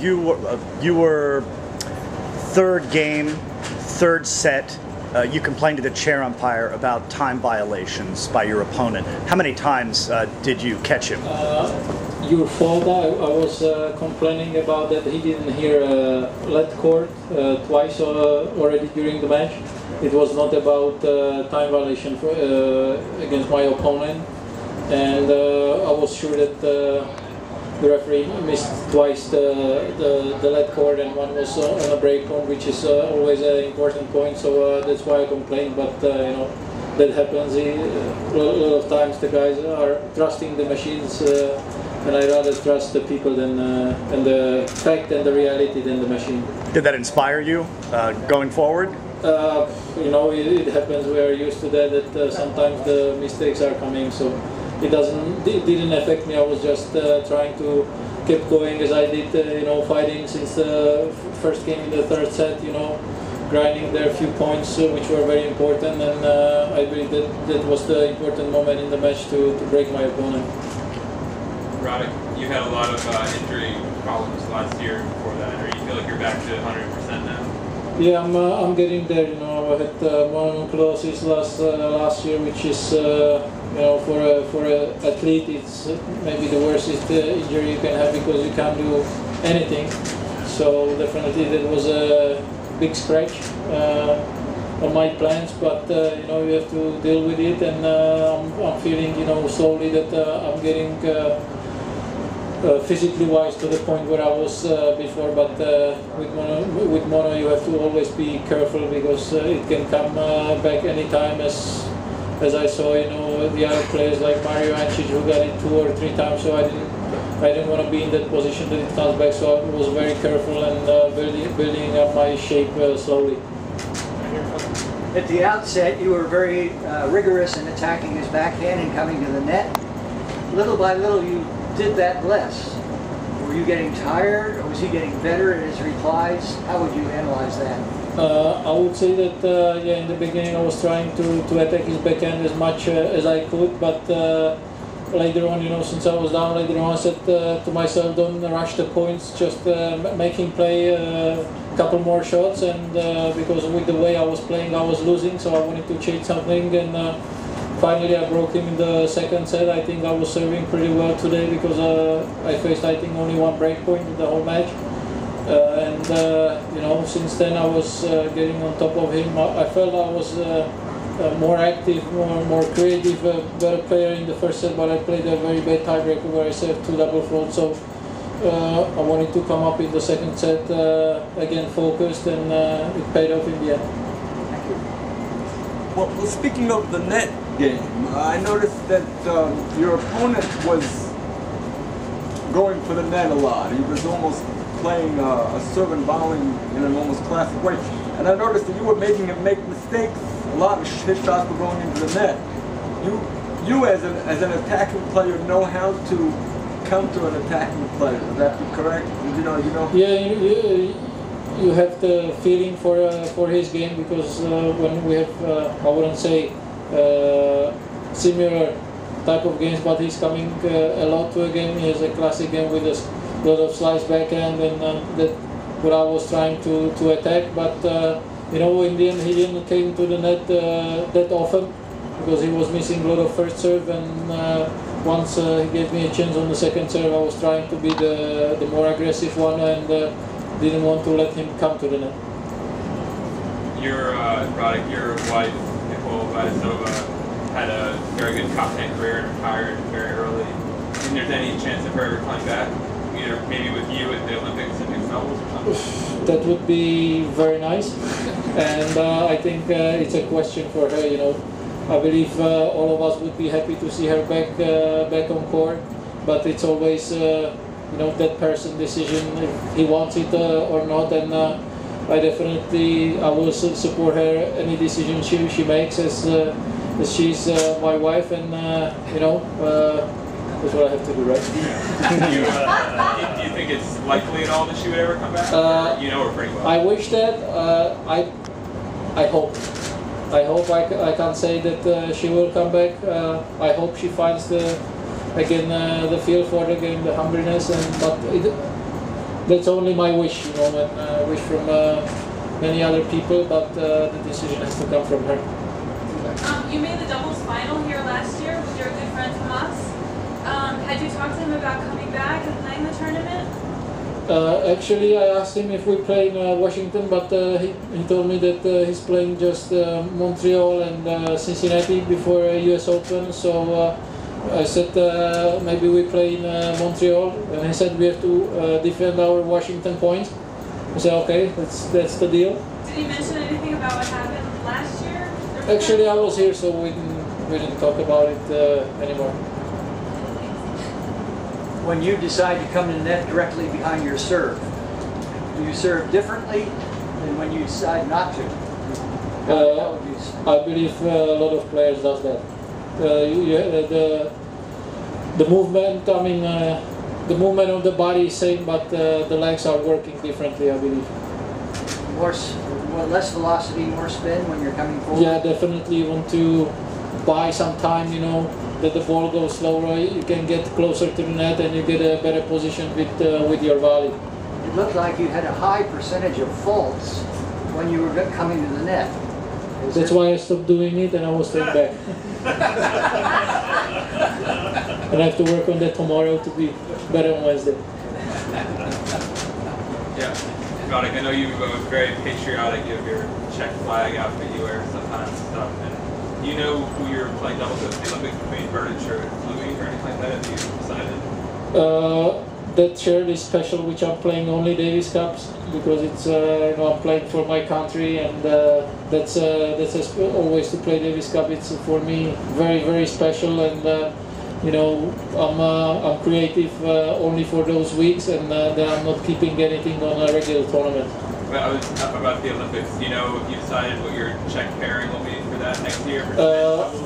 you were third game, third set. You complained to the chair umpire about time violations by your opponent. How many times did you catch him? Your fault. I was complaining about that he didn't hear lead court twice already during the match. It was not about time violation against my opponent, and I was sure that the referee missed twice the lead court, and one was on a break point, which is always an important point. So that's why I complained. But you know, that happens. A lot of times the guys are trusting the machines. And I rather trust the people than and the fact and the reality than the machine. Did that inspire you going forward? You know, it happens. We are used to that. That sometimes the mistakes are coming, so it didn't affect me. I was just trying to keep going as I did. You know, fighting since the first game in the third set. You know, grinding there a few points which were very important, and I believe that was the important moment in the match to break my opponent. Radek, you had a lot of injury problems last year before that, or you feel like you're back to 100% now? Yeah, I'm getting there. You know, I had mononucleosis last year, which is you know, for an athlete, it's maybe the worst injury you can have because you can't do anything. So definitely that was a big scratch on my plans, but you know, you have to deal with it, and I'm feeling, you know, slowly that I'm getting physically wise to the point where I was before, but with mono you have to always be careful because it can come back anytime, as I saw, you know, the other players like Mario Ancic who got it 2 or 3 times, so I didn't want to be in that position that it comes back, so I was very careful and building up my shape slowly. At the outset you were very rigorous in attacking his backhand and coming to the net. Little by little you did that less. Were you getting tired, or was he getting better at his replies? How would you analyze that? I would say that yeah, in the beginning I was trying to attack his backhand as much as I could, but later on, you know, since I was down later on, I said to myself, don't rush the points, just make him play a couple more shots, and because with the way I was playing I was losing, so I wanted to change something, and finally I broke him in the second set. I think I was serving pretty well today because I faced, I think, only 1 break point in the whole match. And you know, since then I was getting on top of him. I felt I was more active, more creative, better player in the first set, but I played a very bad tiebreaker where I served 2 double faults. So I wanted to come up in the second set again focused, and it paid off in the end. Well, speaking of the net game, I noticed that your opponent was going for the net a lot. He was almost playing a serve and bowling in an almost classic way. And I noticed that you were making him make mistakes. A lot of his shots were going into the net. You as an attacking player know how to counter an attacking player. Would that be correct? You know. Yeah, you have the feeling for his game, because when we have, I wouldn't say similar type of games, but he's coming a lot to a game. He has a classic game with a lot of slice backhand, and that what I was trying to attack. But you know, in the end, he didn't came to the net that often because he was missing a lot of first serve, and once he gave me a chance on the second serve, I was trying to be the more aggressive one, and didn't want to let him come to the net. Radek, your wife, Nicole Vaidisova, had a very good top 10 career and retired very early. Do you think there's any chance of her ever coming back? Either maybe with you at the Olympics and mixed doubles or something? That would be very nice, and I think it's a question for her. You know, I believe all of us would be happy to see her back on court, but it's always you know, that person's decision if he wants it or not, and I will support her any decision she makes, as she's my wife, and you know, that's what I have to do, right? Do you think it's likely at all that she would ever come back? You know her pretty well. I wish that. I hope. I can't say that she will come back. I hope she finds the feel for the game, the hungriness, but that's only my wish, you know, and wish from many other people, but the decision has to come from her. You made the doubles final here last year with your good friend Tomas. Had you talked to him about coming back and playing the tournament? Actually, I asked him if we play in Washington, but he told me that he's playing just Montreal and Cincinnati before US Open. So I said maybe we play in Montreal, and he said we have to defend our Washington points. I said okay, that's the deal. Did he mention anything about what happened last year? Actually, I was here, so we didn't talk about it anymore. When you decide to come to the net directly behind your serve, do you serve differently than when you decide not to? I believe a lot of players does that. The movement, I mean, the movement of the body is same, but the legs are working differently, I believe. Less velocity, more spin when you're coming forward? Yeah, definitely. You want to buy some time, you know, that the ball goes slower, you can get closer to the net and you get a better position with your volley. It looked like you had a high percentage of faults when you were coming to the net. That's why I stopped doing it and I was staying back. And I have to work on that tomorrow to be better on Wednesday. Yeah, Radek, I know you were very patriotic. You have your Czech flag outfit you wear sometimes and stuff. And do you know who you're playing doubles with the Olympics between Berdych or Louis or anything like that? Have you decided? That shirt is special, which I'm playing only Davis Cups because it's you know, I'm playing for my country, and that's always to play Davis Cup. It's for me very special, and you know, I'm creative only for those weeks, and then I'm not keeping anything on a regular tournament. Well, I was about the Olympics. Do you know if you decided what your Czech pairing will be for that next year?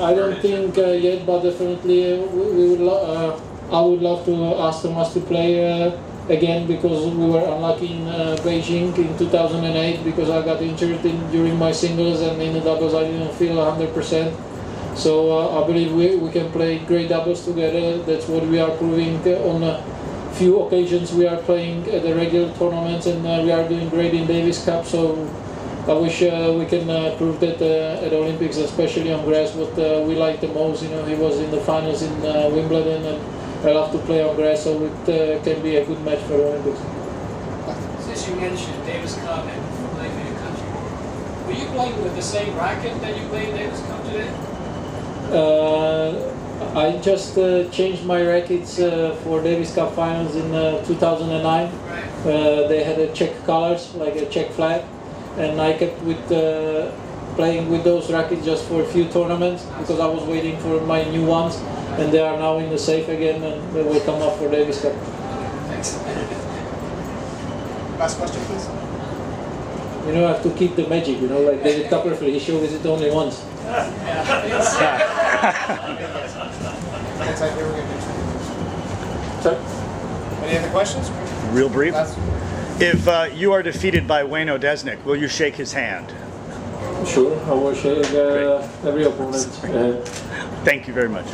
I don't think yet, but definitely we would. I would love to ask Tomas to play again because we were unlucky in Beijing in 2008 because I got injured during my singles, and in the doubles I didn't feel 100%. So I believe we can play great doubles together. That's what we are proving on a few occasions. We are playing at the regular tournaments, and we are doing great in Davis Cup. So I wish we can prove that at Olympics, especially on grass, what we like the most. You know, he was in the finals in Wimbledon, and I love to play on grass, so it can be a good match for the Olympics. Since you mentioned Davis Cup and playing for your country, were you playing with the same racket that you played Davis Cup today? I just changed my rackets for Davis Cup finals in 2009. Right. They had a Czech colors, like a Czech flag, and I kept with playing with those rackets just for a few tournaments because I was waiting for my new ones, and they are now in the safe again, and they will come up for Davis Cup. Thanks. Last question, please. You know, I have to keep the magic, you know, like David Copperfield, he showed it only once. Sorry? Any other questions? Real brief. Last. If you are defeated by Wayne Odesnik, will you shake his hand? Sure, I will shake every opponent. Thank you very much.